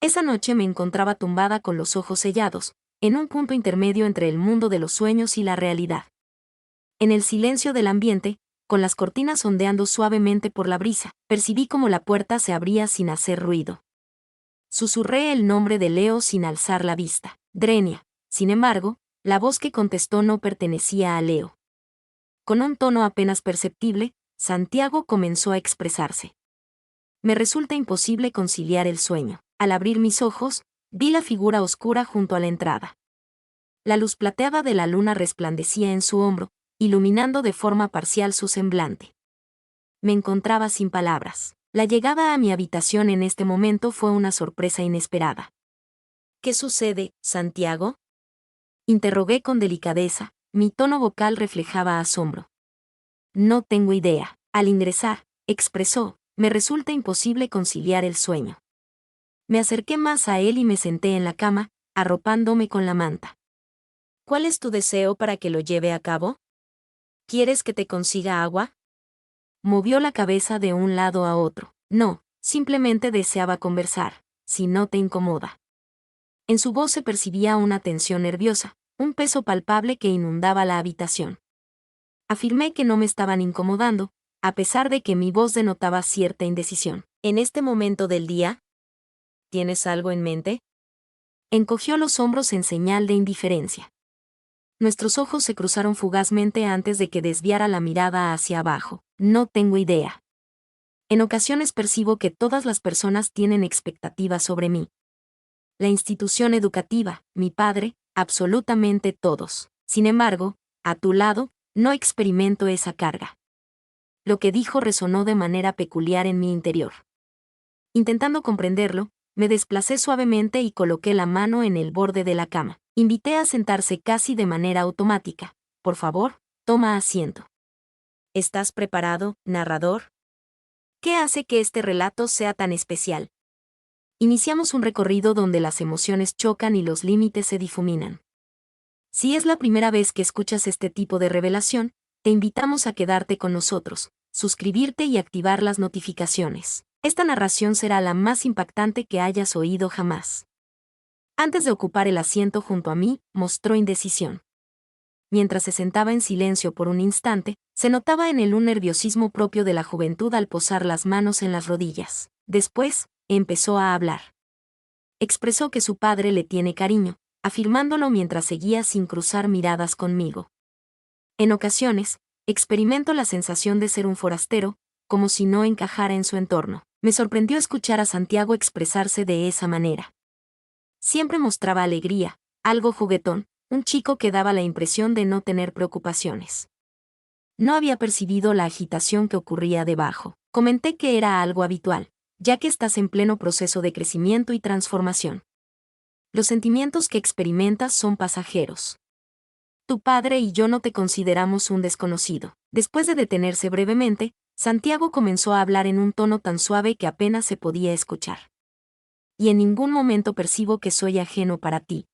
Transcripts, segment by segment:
Esa noche me encontraba tumbada con los ojos sellados, en un punto intermedio entre el mundo de los sueños y la realidad. En el silencio del ambiente, con las cortinas ondeando suavemente por la brisa, percibí como la puerta se abría sin hacer ruido. Susurré el nombre de Leo sin alzar la vista. Drenia. Sin embargo, la voz que contestó no pertenecía a Leo. Con un tono apenas perceptible, Santiago comenzó a expresarse. Me resulta imposible conciliar el sueño. Al abrir mis ojos, vi la figura oscura junto a la entrada. La luz plateada de la luna resplandecía en su hombro, iluminando de forma parcial su semblante. Me encontraba sin palabras. La llegada a mi habitación en este momento fue una sorpresa inesperada. ¿Qué sucede, Santiago? Interrogué con delicadeza, mi tono vocal reflejaba asombro. No tengo idea. Al ingresar, expresó, me resulta imposible conciliar el sueño. Me acerqué más a él y me senté en la cama, arropándome con la manta. ¿Cuál es tu deseo para que lo lleve a cabo? ¿Quieres que te consiga agua? Movió la cabeza de un lado a otro. No, simplemente deseaba conversar, si no te incomoda. En su voz se percibía una tensión nerviosa, un peso palpable que inundaba la habitación. Afirmé que no me estaban incomodando, a pesar de que mi voz denotaba cierta indecisión. ¿En este momento del día? ¿Tienes algo en mente? Encogió los hombros en señal de indiferencia. Nuestros ojos se cruzaron fugazmente antes de que desviara la mirada hacia abajo. No tengo idea. En ocasiones percibo que todas las personas tienen expectativas sobre mí. La institución educativa, mi padre, absolutamente todos. Sin embargo, a tu lado, no experimento esa carga. Lo que dijo resonó de manera peculiar en mi interior. Intentando comprenderlo, me desplacé suavemente y coloqué la mano en el borde de la cama. Invité a sentarse casi de manera automática. Por favor, toma asiento. ¿Estás preparado, narrador? ¿Qué hace que este relato sea tan especial? Iniciamos un recorrido donde las emociones chocan y los límites se difuminan. Si es la primera vez que escuchas este tipo de revelación, te invitamos a quedarte con nosotros, suscribirte y activar las notificaciones. Esta narración será la más impactante que hayas oído jamás. Antes de ocupar el asiento junto a mí, mostró indecisión. Mientras se sentaba en silencio por un instante, se notaba en él un nerviosismo propio de la juventud al posar las manos en las rodillas. Después, empezó a hablar. Expresó que su padre le tiene cariño, afirmándolo mientras seguía sin cruzar miradas conmigo. En ocasiones, experimento la sensación de ser un forastero, como si no encajara en su entorno. Me sorprendió escuchar a Santiago expresarse de esa manera. Siempre mostraba alegría, algo juguetón, un chico que daba la impresión de no tener preocupaciones. No había percibido la agitación que ocurría debajo. Comenté que era algo habitual, ya que estás en pleno proceso de crecimiento y transformación. Los sentimientos que experimentas son pasajeros. Tu padre y yo no te consideramos un desconocido. Después de detenerse brevemente, Santiago comenzó a hablar en un tono tan suave que apenas se podía escuchar. Y en ningún momento percibo que soy ajeno para ti.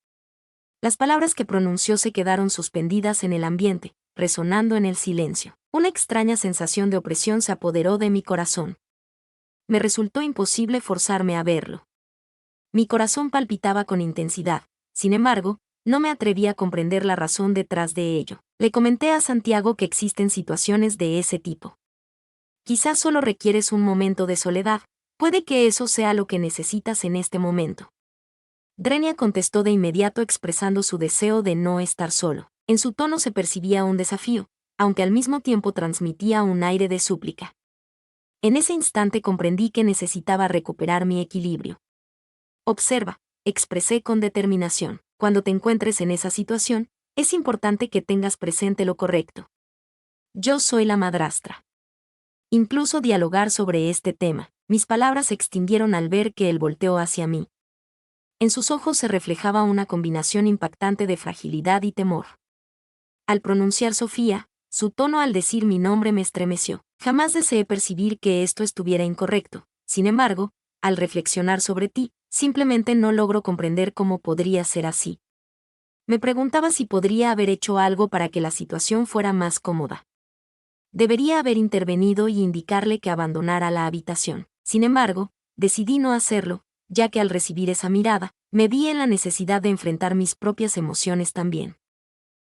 Las palabras que pronunció se quedaron suspendidas en el ambiente, resonando en el silencio. Una extraña sensación de opresión se apoderó de mi corazón. Me resultó imposible forzarme a verlo. Mi corazón palpitaba con intensidad, sin embargo, no me atreví a comprender la razón detrás de ello. Le comenté a Santiago que existen situaciones de ese tipo. Quizás solo requieres un momento de soledad, puede que eso sea lo que necesitas en este momento. Drenia contestó de inmediato expresando su deseo de no estar solo. En su tono se percibía un desafío, aunque al mismo tiempo transmitía un aire de súplica. En ese instante comprendí que necesitaba recuperar mi equilibrio. Observa, expresé con determinación. Cuando te encuentres en esa situación, es importante que tengas presente lo correcto. Yo soy la madrastra. Incluso dialogar sobre este tema, mis palabras se extinguieron al ver que él volteó hacia mí. En sus ojos se reflejaba una combinación impactante de fragilidad y temor. Al pronunciar Sofía, su tono al decir mi nombre me estremeció. Jamás deseé percibir que esto estuviera incorrecto. Sin embargo, al reflexionar sobre ti, simplemente no logro comprender cómo podría ser así. Me preguntaba si podría haber hecho algo para que la situación fuera más cómoda. Debería haber intervenido y indicarle que abandonara la habitación. Sin embargo, decidí no hacerlo, ya que al recibir esa mirada, me vi en la necesidad de enfrentar mis propias emociones también.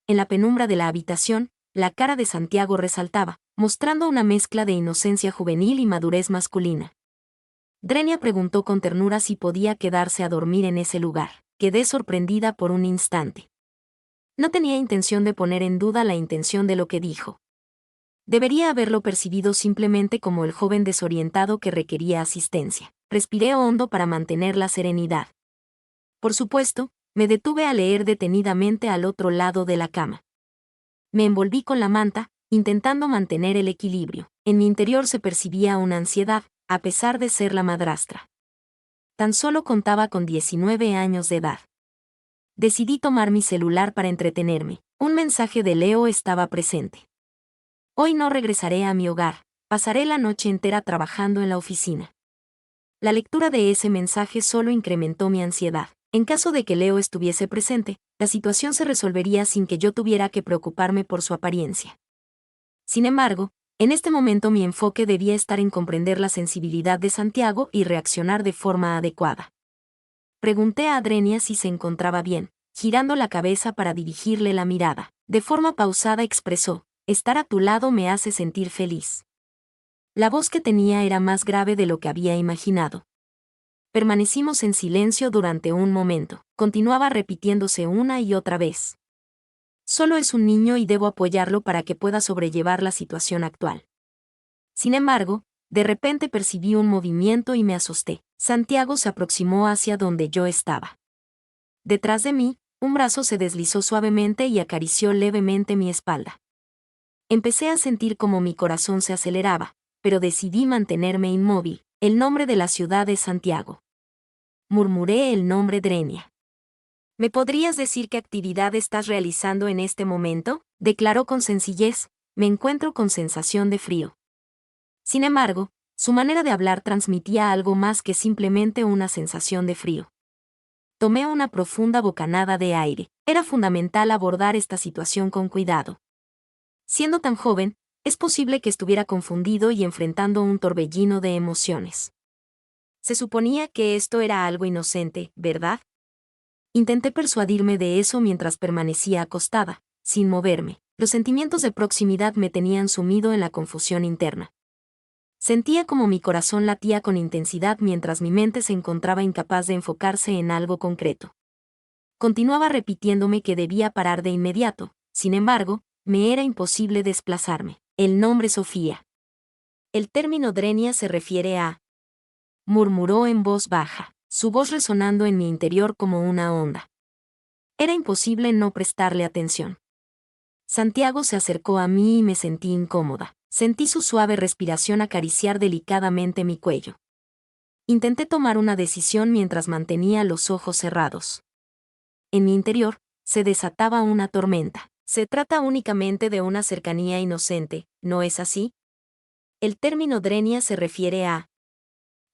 En la penumbra de la habitación, la cara de Santiago resaltaba, mostrando una mezcla de inocencia juvenil y madurez masculina. Drenia preguntó con ternura si podía quedarse a dormir en ese lugar. Quedé sorprendida por un instante. No tenía intención de poner en duda la intención de lo que dijo. Debería haberlo percibido simplemente como el joven desorientado que requería asistencia. Respiré hondo para mantener la serenidad. Por supuesto, me detuve a leer detenidamente al otro lado de la cama. Me envolví con la manta, intentando mantener el equilibrio. En mi interior se percibía una ansiedad, a pesar de ser la madrastra. Tan solo contaba con 19 años de edad. Decidí tomar mi celular para entretenerme. Un mensaje de Leo estaba presente. Hoy no regresaré a mi hogar, pasaré la noche entera trabajando en la oficina. La lectura de ese mensaje solo incrementó mi ansiedad. En caso de que Leo estuviese presente, la situación se resolvería sin que yo tuviera que preocuparme por su apariencia. Sin embargo, en este momento mi enfoque debía estar en comprender la sensibilidad de Santiago y reaccionar de forma adecuada. Pregunté a Adrenia si se encontraba bien, girando la cabeza para dirigirle la mirada. De forma pausada expresó, estar a tu lado me hace sentir feliz. La voz que tenía era más grave de lo que había imaginado. Permanecimos en silencio durante un momento. Continuaba repitiéndose una y otra vez. Solo es un niño y debo apoyarlo para que pueda sobrellevar la situación actual. Sin embargo, de repente percibí un movimiento y me asusté. Santiago se aproximó hacia donde yo estaba. Detrás de mí, un brazo se deslizó suavemente y acarició levemente mi espalda. Empecé a sentir como mi corazón se aceleraba, pero decidí mantenerme inmóvil. El nombre de la ciudad es Santiago. Murmuré el nombre Drenia. ¿Me podrías decir qué actividad estás realizando en este momento? Declaró con sencillez, me encuentro con sensación de frío. Sin embargo, su manera de hablar transmitía algo más que simplemente una sensación de frío. Tomé una profunda bocanada de aire. Era fundamental abordar esta situación con cuidado. Siendo tan joven, es posible que estuviera confundido y enfrentando un torbellino de emociones. Se suponía que esto era algo inocente, ¿verdad? Intenté persuadirme de eso mientras permanecía acostada, sin moverme. Los sentimientos de proximidad me tenían sumido en la confusión interna. Sentía como mi corazón latía con intensidad mientras mi mente se encontraba incapaz de enfocarse en algo concreto. Continuaba repitiéndome que debía parar de inmediato, sin embargo, me era imposible desplazarme. El nombre Sofía. El término Drenia se refiere a... murmuró en voz baja, su voz resonando en mi interior como una onda. Era imposible no prestarle atención. Santiago se acercó a mí y me sentí incómoda. Sentí su suave respiración acariciar delicadamente mi cuello. Intenté tomar una decisión mientras mantenía los ojos cerrados. En mi interior, se desataba una tormenta. Se trata únicamente de una cercanía inocente, ¿no es así? El término Drenia se refiere a...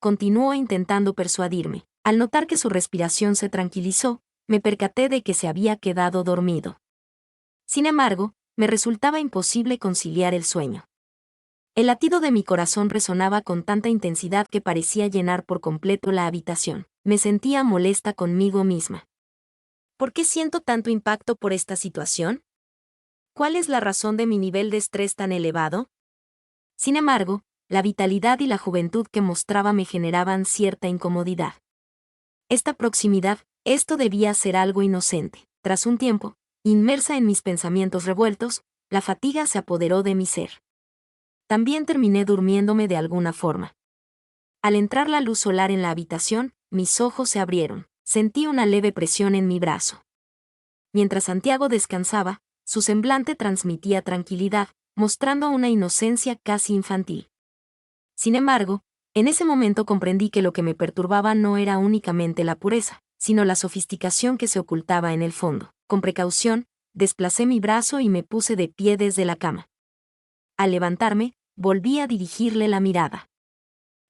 Continuó intentando persuadirme. Al notar que su respiración se tranquilizó, me percaté de que se había quedado dormido. Sin embargo, me resultaba imposible conciliar el sueño. El latido de mi corazón resonaba con tanta intensidad que parecía llenar por completo la habitación. Me sentía molesta conmigo misma. ¿Por qué siento tanto impacto por esta situación? ¿Cuál es la razón de mi nivel de estrés tan elevado? Sin embargo, la vitalidad y la juventud que mostraba me generaban cierta incomodidad. Esta proximidad, esto debía ser algo inocente. Tras un tiempo, inmersa en mis pensamientos revueltos, la fatiga se apoderó de mi ser. También terminé durmiéndome de alguna forma. Al entrar la luz solar en la habitación, mis ojos se abrieron. Sentí una leve presión en mi brazo. Mientras Santiago descansaba, su semblante transmitía tranquilidad, mostrando una inocencia casi infantil. Sin embargo, en ese momento comprendí que lo que me perturbaba no era únicamente la pureza, sino la sofisticación que se ocultaba en el fondo. Con precaución, desplacé mi brazo y me puse de pie desde la cama. Al levantarme, volví a dirigirle la mirada.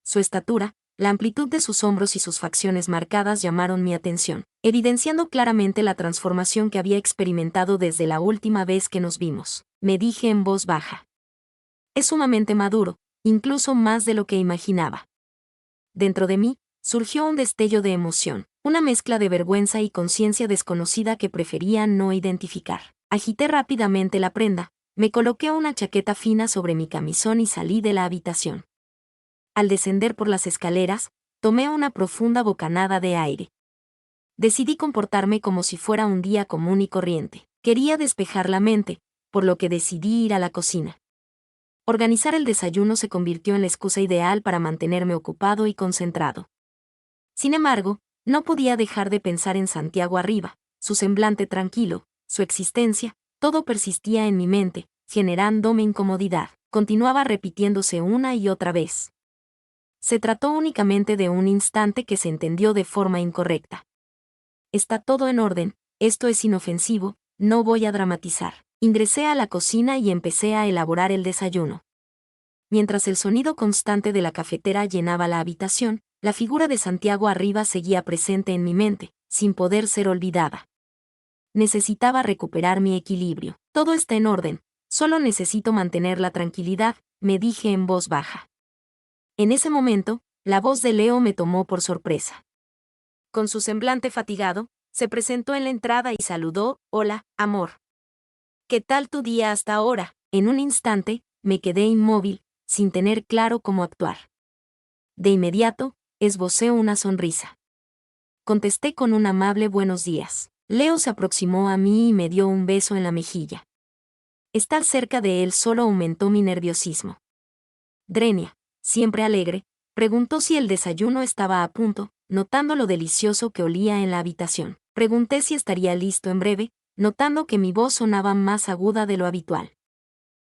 Su estatura, la amplitud de sus hombros y sus facciones marcadas llamaron mi atención, evidenciando claramente la transformación que había experimentado desde la última vez que nos vimos. Me dije en voz baja. Es sumamente maduro, incluso más de lo que imaginaba. Dentro de mí, Surgió un destello de emoción, una mezcla de vergüenza y conciencia desconocida que prefería no identificar. Agité rápidamente la prenda, me coloqué una chaqueta fina sobre mi camisón y salí de la habitación. Al descender por las escaleras, tomé una profunda bocanada de aire. Decidí comportarme como si fuera un día común y corriente. Quería despejar la mente, por lo que decidí ir a la cocina. Organizar el desayuno se convirtió en la excusa ideal para mantenerme ocupado y concentrado. Sin embargo, no podía dejar de pensar en Santiago arriba, su semblante tranquilo, su existencia, todo persistía en mi mente, generándome incomodidad. Continuaba repitiéndose una y otra vez. Se trató únicamente de un instante que se entendió de forma incorrecta. Está todo en orden, esto es inofensivo, no voy a dramatizar. Ingresé a la cocina y empecé a elaborar el desayuno. Mientras el sonido constante de la cafetera llenaba la habitación, la figura de Santiago arriba seguía presente en mi mente, sin poder ser olvidada. Necesitaba recuperar mi equilibrio. Todo está en orden, solo necesito mantener la tranquilidad, me dije en voz baja. En ese momento, la voz de Leo me tomó por sorpresa. Con su semblante fatigado, se presentó en la entrada y saludó: «Hola, amor. ¿Qué tal tu día hasta ahora?». En un instante, me quedé inmóvil, sin tener claro cómo actuar. De inmediato, esbocé una sonrisa. Contesté con un amable buenos días. Leo se aproximó a mí y me dio un beso en la mejilla. Estar cerca de él solo aumentó mi nerviosismo. Drenia, siempre alegre, preguntó si el desayuno estaba a punto, notando lo delicioso que olía en la habitación. Pregunté si estaría listo en breve, notando que mi voz sonaba más aguda de lo habitual.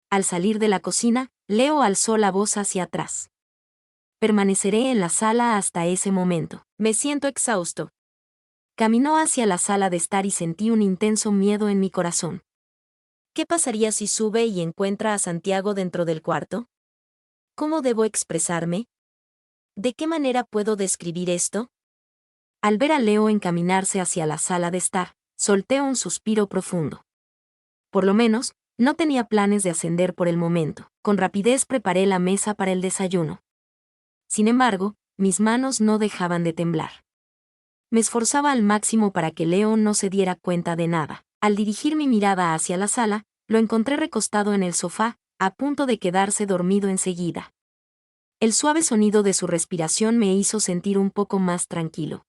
Al salir de la cocina, Leo alzó la voz hacia atrás. Permaneceré en la sala hasta ese momento. Me siento exhausto. Caminó hacia la sala de estar y sentí un intenso miedo en mi corazón. ¿Qué pasaría si sube y encuentra a Santiago dentro del cuarto? ¿Cómo debo expresarme? ¿De qué manera puedo describir esto? Al ver a Leo encaminarse hacia la sala de estar, solté un suspiro profundo. Por lo menos, no tenía planes de ascender por el momento. Con rapidez preparé la mesa para el desayuno. Sin embargo, mis manos no dejaban de temblar. Me esforzaba al máximo para que Leo no se diera cuenta de nada. Al dirigir mi mirada hacia la sala, lo encontré recostado en el sofá, a punto de quedarse dormido enseguida. El suave sonido de su respiración me hizo sentir un poco más tranquilo.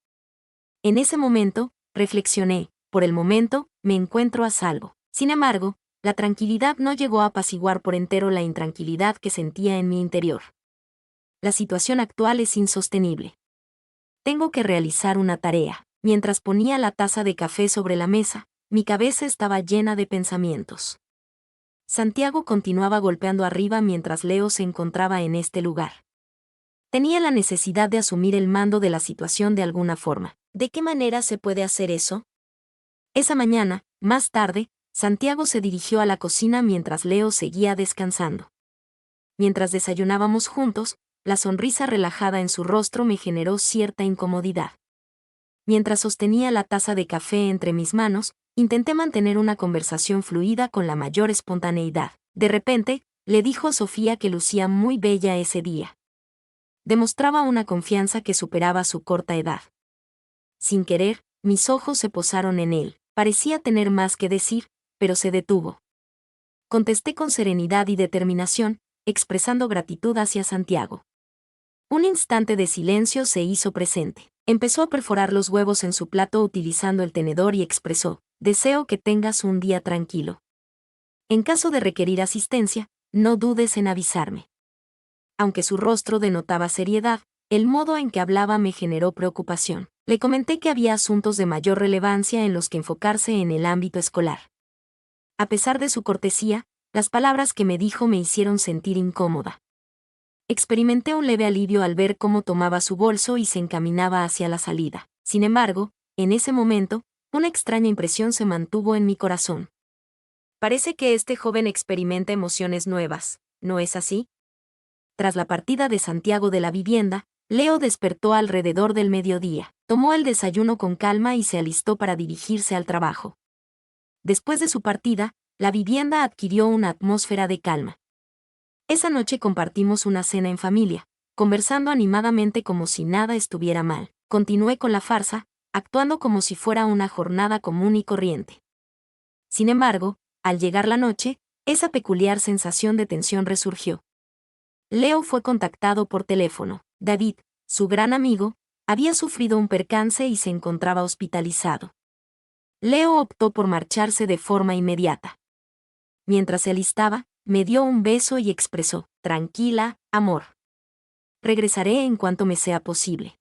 En ese momento, reflexioné: por el momento, me encuentro a salvo. Sin embargo, la tranquilidad no llegó a apaciguar por entero la intranquilidad que sentía en mi interior. La situación actual es insostenible. Tengo que realizar una tarea. Mientras ponía la taza de café sobre la mesa, mi cabeza estaba llena de pensamientos. Santiago continuaba golpeando arriba mientras Leo se encontraba en este lugar. Tenía la necesidad de asumir el mando de la situación de alguna forma. ¿De qué manera se puede hacer eso? Esa mañana, más tarde, Santiago se dirigió a la cocina mientras Leo seguía descansando. Mientras desayunábamos juntos, la sonrisa relajada en su rostro me generó cierta incomodidad. Mientras sostenía la taza de café entre mis manos, intenté mantener una conversación fluida con la mayor espontaneidad. De repente, le dijo a Sofía que lucía muy bella ese día. Demostraba una confianza que superaba su corta edad. Sin querer, mis ojos se posaron en él. Parecía tener más que decir, pero se detuvo. Contesté con serenidad y determinación, expresando gratitud hacia Santiago. Un instante de silencio se hizo presente. Empezó a perforar los huevos en su plato utilizando el tenedor y expresó: «Deseo que tengas un día tranquilo. En caso de requerir asistencia, no dudes en avisarme». Aunque su rostro denotaba seriedad, el modo en que hablaba me generó preocupación. Le comenté que había asuntos de mayor relevancia en los que enfocarse en el ámbito escolar. A pesar de su cortesía, las palabras que me dijo me hicieron sentir incómoda. Experimenté un leve alivio al ver cómo tomaba su bolso y se encaminaba hacia la salida. Sin embargo, en ese momento, una extraña impresión se mantuvo en mi corazón. Parece que este joven experimenta emociones nuevas, ¿no es así? Tras la partida de Santiago de la vivienda, Leo despertó alrededor del mediodía. Tomó el desayuno con calma y se alistó para dirigirse al trabajo. Después de su partida, la vivienda adquirió una atmósfera de calma. Esa noche compartimos una cena en familia, conversando animadamente como si nada estuviera mal. Continué con la farsa, actuando como si fuera una jornada común y corriente. Sin embargo, al llegar la noche, esa peculiar sensación de tensión resurgió. Leo fue contactado por teléfono. David, su gran amigo, había sufrido un percance y se encontraba hospitalizado. Leo optó por marcharse de forma inmediata. Mientras se alistaba, me dio un beso y expresó: tranquila, amor. Regresaré en cuanto me sea posible.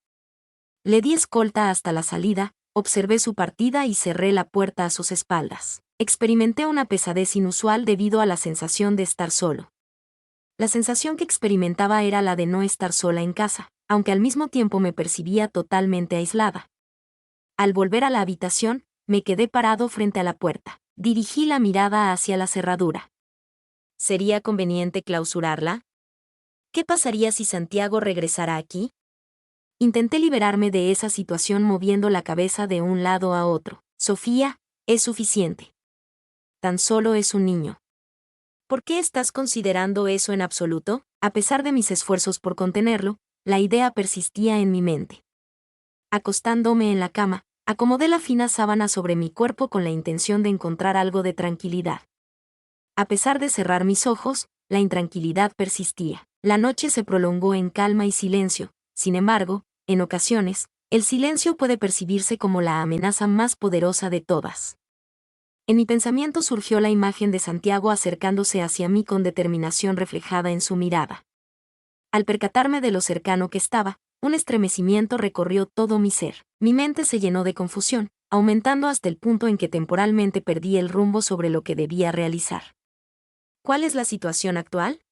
Le di escolta hasta la salida, observé su partida y cerré la puerta a sus espaldas. Experimenté una pesadez inusual debido a la sensación de estar solo. La sensación que experimentaba era la de no estar sola en casa, aunque al mismo tiempo me percibía totalmente aislada. Al volver a la habitación, me quedé parado frente a la puerta. Dirigí la mirada hacia la cerradura. ¿Sería conveniente clausurarla? ¿Qué pasaría si Santiago regresara aquí? Intenté liberarme de esa situación moviendo la cabeza de un lado a otro. Sofía, es suficiente. Tan solo es un niño. ¿Por qué estás considerando eso en absoluto? A pesar de mis esfuerzos por contenerlo, la idea persistía en mi mente. Acostándome en la cama, acomodé la fina sábana sobre mi cuerpo con la intención de encontrar algo de tranquilidad. A pesar de cerrar mis ojos, la intranquilidad persistía. La noche se prolongó en calma y silencio. Sin embargo, en ocasiones, el silencio puede percibirse como la amenaza más poderosa de todas. En mi pensamiento surgió la imagen de Santiago acercándose hacia mí con determinación reflejada en su mirada. Al percatarme de lo cercano que estaba, un estremecimiento recorrió todo mi ser. Mi mente se llenó de confusión, aumentando hasta el punto en que temporalmente perdí el rumbo sobre lo que debía realizar. ¿Cuál es la situación actual?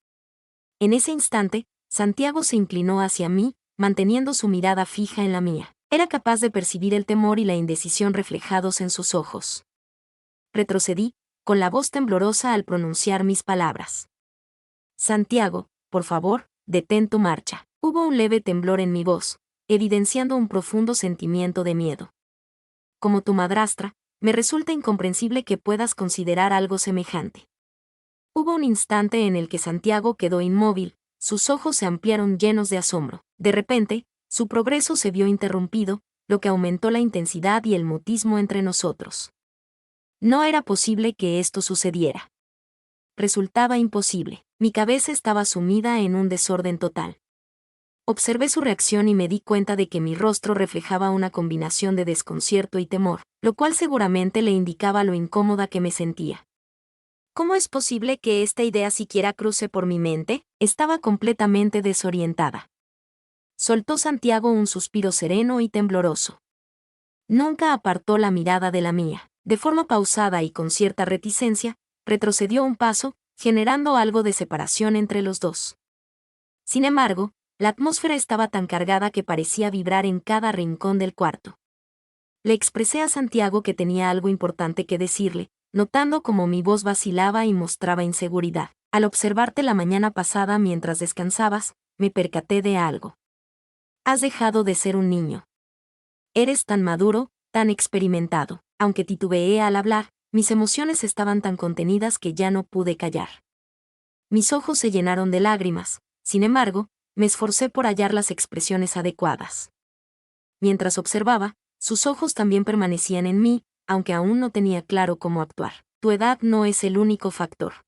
En ese instante, Santiago se inclinó hacia mí, manteniendo su mirada fija en la mía. Era capaz de percibir el temor y la indecisión reflejados en sus ojos. Retrocedí, con la voz temblorosa al pronunciar mis palabras. Santiago, por favor, detén tu marcha. Hubo un leve temblor en mi voz, evidenciando un profundo sentimiento de miedo. Como tu madrastra, me resulta incomprensible que puedas considerar algo semejante. Hubo un instante en el que Santiago quedó inmóvil, sus ojos se ampliaron llenos de asombro. De repente, su progreso se vio interrumpido, lo que aumentó la intensidad y el mutismo entre nosotros. No era posible que esto sucediera. Resultaba imposible. Mi cabeza estaba sumida en un desorden total. Observé su reacción y me di cuenta de que mi rostro reflejaba una combinación de desconcierto y temor, lo cual seguramente le indicaba lo incómoda que me sentía. ¿Cómo es posible que esta idea siquiera cruce por mi mente? Estaba completamente desorientada. Soltó Santiago un suspiro sereno y tembloroso. Nunca apartó la mirada de la mía. De forma pausada y con cierta reticencia, retrocedió un paso, generando algo de separación entre los dos. Sin embargo, la atmósfera estaba tan cargada que parecía vibrar en cada rincón del cuarto. Le expresé a Santiago que tenía algo importante que decirle, notando cómo mi voz vacilaba y mostraba inseguridad. Al observarte la mañana pasada mientras descansabas, me percaté de algo. Has dejado de ser un niño. Eres tan maduro, tan experimentado. Aunque titubeé al hablar, mis emociones estaban tan contenidas que ya no pude callar. Mis ojos se llenaron de lágrimas, sin embargo, me esforcé por hallar las expresiones adecuadas. Mientras observaba, sus ojos también permanecían en mí, aunque aún no tenía claro cómo actuar. Tu edad no es el único factor.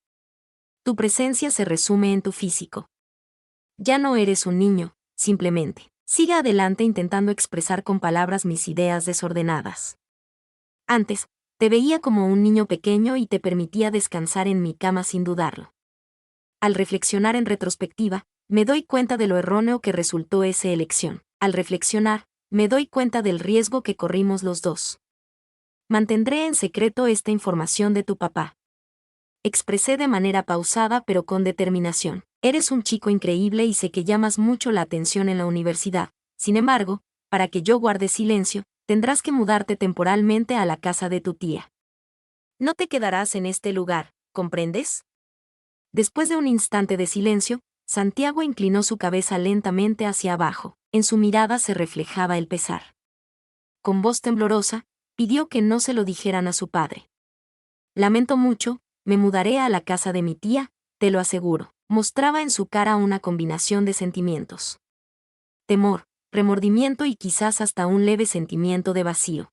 Tu presencia se resume en tu físico. Ya no eres un niño, simplemente. Sigue adelante intentando expresar con palabras mis ideas desordenadas. Antes, te veía como un niño pequeño y te permitía descansar en mi cama sin dudarlo. Al reflexionar en retrospectiva, me doy cuenta de lo erróneo que resultó esa elección. Al reflexionar, me doy cuenta del riesgo que corrimos los dos. Mantendré en secreto esta información de tu papá. Expresé de manera pausada pero con determinación. Eres un chico increíble y sé que llamas mucho la atención en la universidad. Sin embargo, para que yo guarde silencio, tendrás que mudarte temporalmente a la casa de tu tía. No te quedarás en este lugar, ¿comprendes? Después de un instante de silencio, Santiago inclinó su cabeza lentamente hacia abajo. En su mirada se reflejaba el pesar. Con voz temblorosa, pidió que no se lo dijeran a su padre. Lamento mucho, me mudaré a la casa de mi tía, te lo aseguro. Mostraba en su cara una combinación de sentimientos. temor, remordimiento y quizás hasta un leve sentimiento de vacío.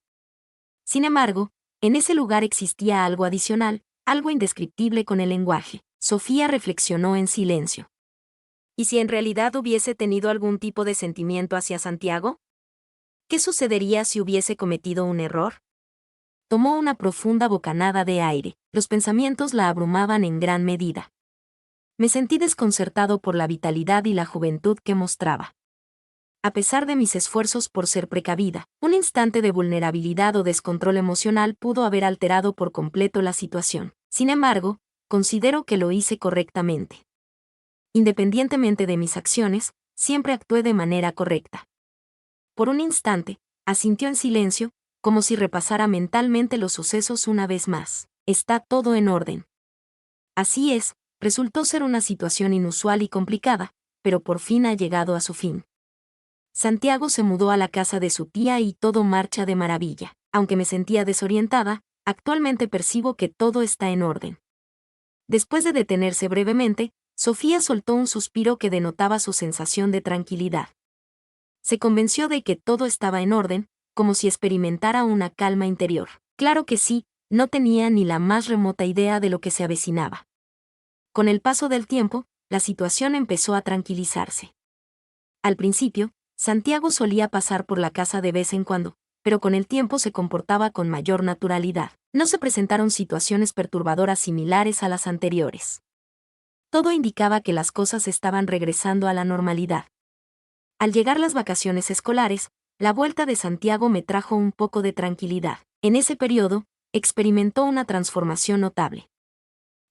Sin embargo, en ese lugar existía algo adicional, algo indescriptible con el lenguaje. Sofía reflexionó en silencio. ¿Y si en realidad hubiese tenido algún tipo de sentimiento hacia Santiago? ¿Qué sucedería si hubiese cometido un error? Tomó una profunda bocanada de aire. Los pensamientos la abrumaban en gran medida. Me sentí desconcertado por la vitalidad y la juventud que mostraba. A pesar de mis esfuerzos por ser precavida, un instante de vulnerabilidad o descontrol emocional pudo haber alterado por completo la situación. Sin embargo, considero que lo hice correctamente. Independientemente de mis acciones, siempre actué de manera correcta. Por un instante, asintió en silencio, como si repasara mentalmente los sucesos una vez más. Está todo en orden. Así es, resultó ser una situación inusual y complicada, pero por fin ha llegado a su fin. Santiago se mudó a la casa de su tía y todo marcha de maravilla. Aunque me sentía desorientada, actualmente percibo que todo está en orden. Después de detenerse brevemente, Sofía soltó un suspiro que denotaba su sensación de tranquilidad. Se convenció de que todo estaba en orden, como si experimentara una calma interior. Claro que sí, no tenía ni la más remota idea de lo que se avecinaba. Con el paso del tiempo, la situación empezó a tranquilizarse. Al principio, Santiago solía pasar por la casa de vez en cuando, pero con el tiempo se comportaba con mayor naturalidad. No se presentaron situaciones perturbadoras similares a las anteriores. Todo indicaba que las cosas estaban regresando a la normalidad. Al llegar las vacaciones escolares, la vuelta de Santiago me trajo un poco de tranquilidad. En ese periodo, experimentó una transformación notable.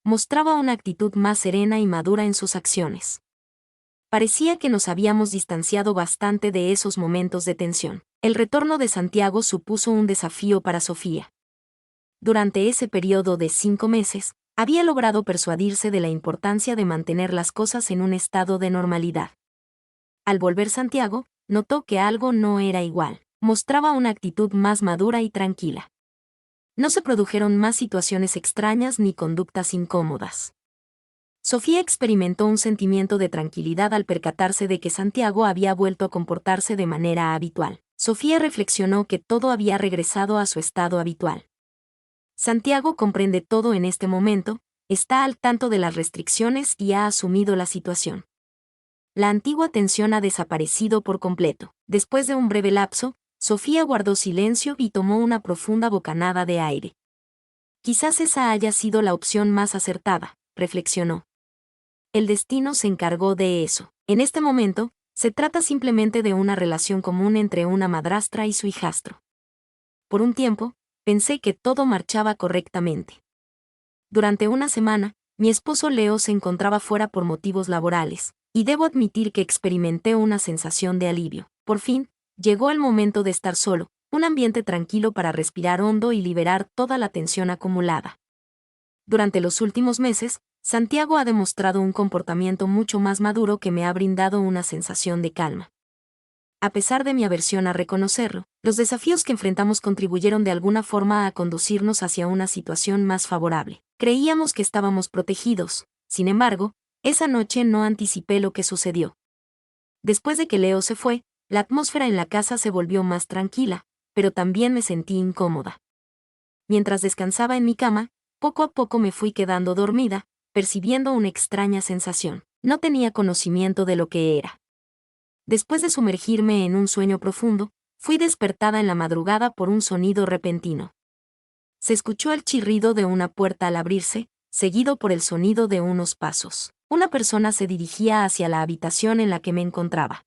Mostraba una actitud más serena y madura en sus acciones. Parecía que nos habíamos distanciado bastante de esos momentos de tensión. El retorno de Santiago supuso un desafío para Sofía. Durante ese periodo de 5 meses, había logrado persuadirse de la importancia de mantener las cosas en un estado de normalidad. Al volver Santiago, notó que algo no era igual. Mostraba una actitud más madura y tranquila. No se produjeron más situaciones extrañas ni conductas incómodas. Sofía experimentó un sentimiento de tranquilidad al percatarse de que Santiago había vuelto a comportarse de manera habitual. Sofía reflexionó que todo había regresado a su estado habitual. Santiago comprende todo en este momento, está al tanto de las restricciones y ha asumido la situación. La antigua tensión ha desaparecido por completo. Después de un breve lapso, Sofía guardó silencio y tomó una profunda bocanada de aire. Quizás esa haya sido la opción más acertada, reflexionó. El destino se encargó de eso. En este momento, se trata simplemente de una relación común entre una madrastra y su hijastro. Por un tiempo, pensé que todo marchaba correctamente. Durante una semana, mi esposo Leo se encontraba fuera por motivos laborales, y debo admitir que experimenté una sensación de alivio. Por fin, llegó el momento de estar solo, un ambiente tranquilo para respirar hondo y liberar toda la tensión acumulada. Durante los últimos meses, Santiago ha demostrado un comportamiento mucho más maduro que me ha brindado una sensación de calma. A pesar de mi aversión a reconocerlo, los desafíos que enfrentamos contribuyeron de alguna forma a conducirnos hacia una situación más favorable. Creíamos que estábamos protegidos, sin embargo, esa noche no anticipé lo que sucedió. Después de que Leo se fue, la atmósfera en la casa se volvió más tranquila, pero también me sentí incómoda. Mientras descansaba en mi cama, poco a poco me fui quedando dormida, percibiendo una extraña sensación. No tenía conocimiento de lo que era. Después de sumergirme en un sueño profundo, fui despertada en la madrugada por un sonido repentino. Se escuchó el chirrido de una puerta al abrirse, seguido por el sonido de unos pasos. Una persona se dirigía hacia la habitación en la que me encontraba.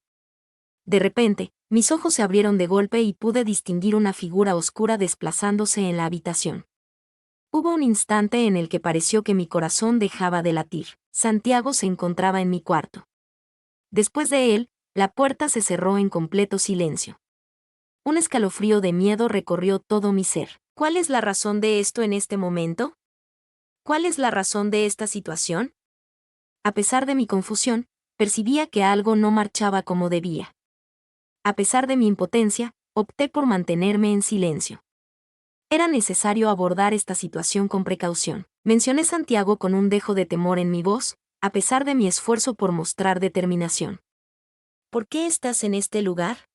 De repente, mis ojos se abrieron de golpe y pude distinguir una figura oscura desplazándose en la habitación. Hubo un instante en el que pareció que mi corazón dejaba de latir. Santiago se encontraba en mi cuarto. Después de él, la puerta se cerró en completo silencio. Un escalofrío de miedo recorrió todo mi ser. ¿Cuál es la razón de esto en este momento? ¿Cuál es la razón de esta situación? A pesar de mi confusión, percibía que algo no marchaba como debía. A pesar de mi impotencia, opté por mantenerme en silencio. Era necesario abordar esta situación con precaución. Mencioné Santiago con un dejo de temor en mi voz, a pesar de mi esfuerzo por mostrar determinación. ¿Por qué estás en este lugar?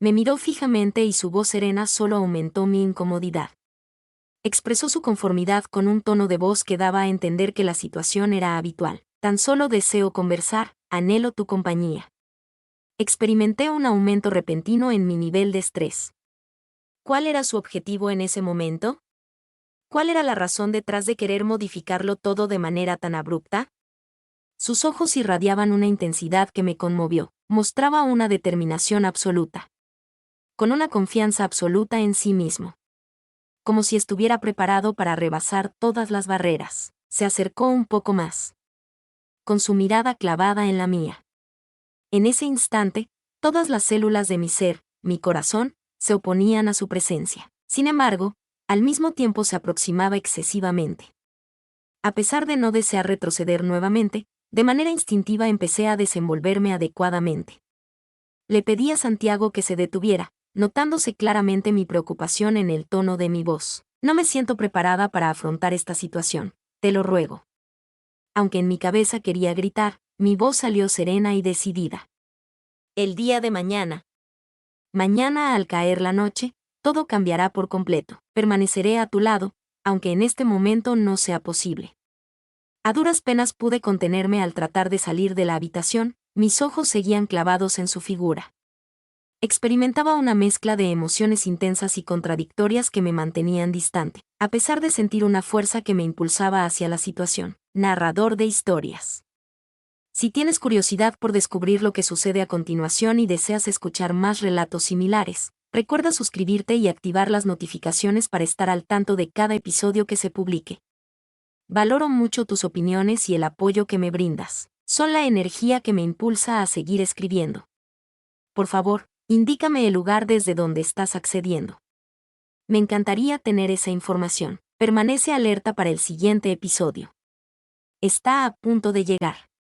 Me miró fijamente y su voz serena solo aumentó mi incomodidad. Expresó su conformidad con un tono de voz que daba a entender que la situación era habitual. Tan solo deseo conversar, anhelo tu compañía. Experimenté un aumento repentino en mi nivel de estrés. ¿Cuál era su objetivo en ese momento? ¿Cuál era la razón detrás de querer modificarlo todo de manera tan abrupta? Sus ojos irradiaban una intensidad que me conmovió, mostraba una determinación absoluta. Con una confianza absoluta en sí mismo. Como si estuviera preparado para rebasar todas las barreras. Se acercó un poco más. Con su mirada clavada en la mía. En ese instante, todas las células de mi ser, mi corazón, se oponían a su presencia. Sin embargo, al mismo tiempo se aproximaba excesivamente. A pesar de no desear retroceder nuevamente, de manera instintiva empecé a desenvolverme adecuadamente. Le pedí a Santiago que se detuviera, notándose claramente mi preocupación en el tono de mi voz. No me siento preparada para afrontar esta situación, te lo ruego. Aunque en mi cabeza quería gritar, mi voz salió serena y decidida. El día de mañana. Mañana al caer la noche, todo cambiará por completo. Permaneceré a tu lado, aunque en este momento no sea posible. A duras penas pude contenerme al tratar de salir de la habitación, mis ojos seguían clavados en su figura. Experimentaba una mezcla de emociones intensas y contradictorias que me mantenían distante, a pesar de sentir una fuerza que me impulsaba hacia la situación. Narrador de historias. Si tienes curiosidad por descubrir lo que sucede a continuación y deseas escuchar más relatos similares, recuerda suscribirte y activar las notificaciones para estar al tanto de cada episodio que se publique. Valoro mucho tus opiniones y el apoyo que me brindas. Son la energía que me impulsa a seguir escribiendo. Por favor, indícame el lugar desde donde estás accediendo. Me encantaría tener esa información. Permanece alerta para el siguiente episodio. Está a punto de llegar.